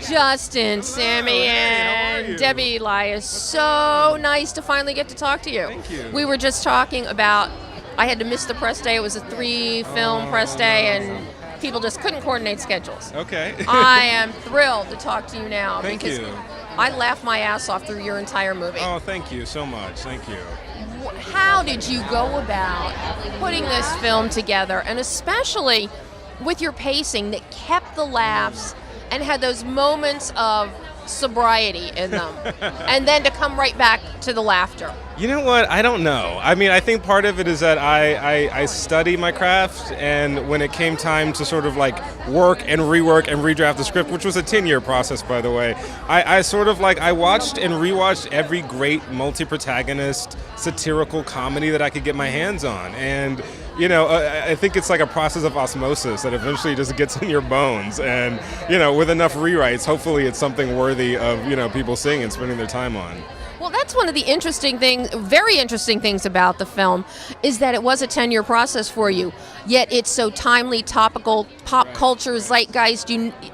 Justin Simien, hey, Debbie, Elias. So nice to finally get to talk to you. Thank you. We were just talking about, I had to miss the press day. It was a 3-film press day, and people just couldn't coordinate schedules. Okay. I am thrilled to talk to you now. Thank because you. I laughed my ass off through your entire movie. Oh, thank you so much. Thank you. How did you go about putting this film together, and especially with your pacing that kept the laughs and had those moments of sobriety in them, and then to come right back to the laughter? You know what? I don't know. I mean, I think part of it is that I study my craft, and when it came time to sort of like work and rework and redraft the script, which was a 10-year process, by the way, I sort of like, I watched and rewatched every great multi-protagonist satirical comedy that I could get my hands on. And you know, I think it's like a process of osmosis that eventually just gets in your bones. And, you know, with enough rewrites, hopefully it's something worthy of, you know, people seeing and spending their time on. Well, that's one of the interesting things, very interesting things about the film, is that it was a 10-year process for you, yet it's so timely, topical, pop culture, zeitgeist,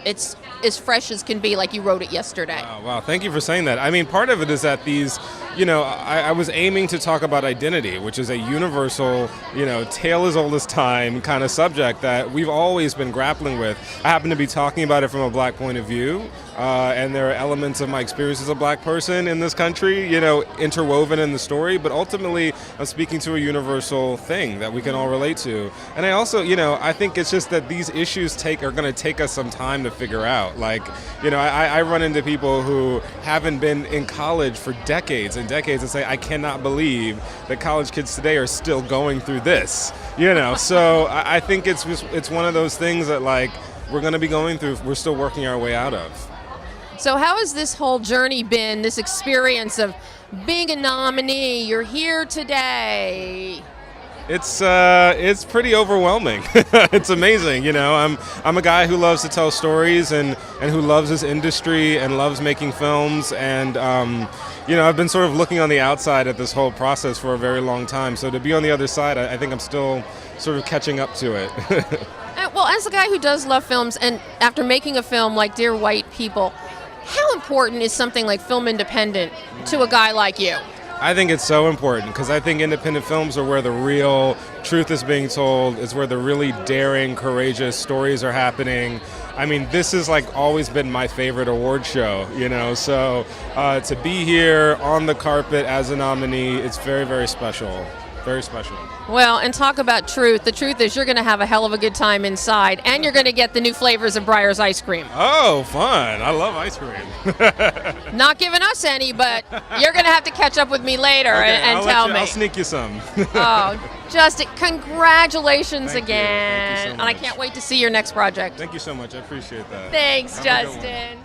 it's as fresh as can be, like you wrote it yesterday. Wow, thank you for saying that. I mean, part of it is that these, you know, I was aiming to talk about identity, which is a universal, you know, tale as old as time kind of subject that we've always been grappling with. I happen to be talking about it from a black point of view, and there are elements of my experience as a black person in this country, you know, interwoven in the story, but ultimately I'm speaking to a universal thing that we can all relate to. And I also, you know, I think it's just that these issues are going to take us some time to figure out. Like, you know, I run into people who haven't been in college for decades and decades and say, I cannot believe that college kids today are still going through this, you know. So I think it's one of those things that, like, we're going to be going through, we're still working our way out of. So how has this whole journey been, this experience of being a nominee? You're here today. It's pretty overwhelming. It's amazing, you know. I'm a guy who loves to tell stories and who loves this industry and loves making films, and you know, I've been sort of looking on the outside at this whole process for a very long time. So to be on the other side, I think I'm still sort of catching up to it. Well, as a guy who does love films, and after making a film like Dear White People, how important is something like Film Independent to a guy like you? I think it's so important because I think independent films are where the real truth is being told. It's where the really daring, courageous stories are happening. I mean, this has like always been my favorite award show, you know, so to be here on the carpet as a nominee, it's very, very special. Very special. Well, and talk about truth. The truth is you're going to have a hell of a good time inside, and you're going to get the new flavors of Breyer's ice cream. Oh, fun. I love ice cream. Not giving us any, but you're going to have to catch up with me later and tell me. I'll sneak you some. Oh, Justin, congratulations again. Thank you so much. And I can't wait to see your next project. Thank you so much. I appreciate that. Thanks, Have a good one. Justin.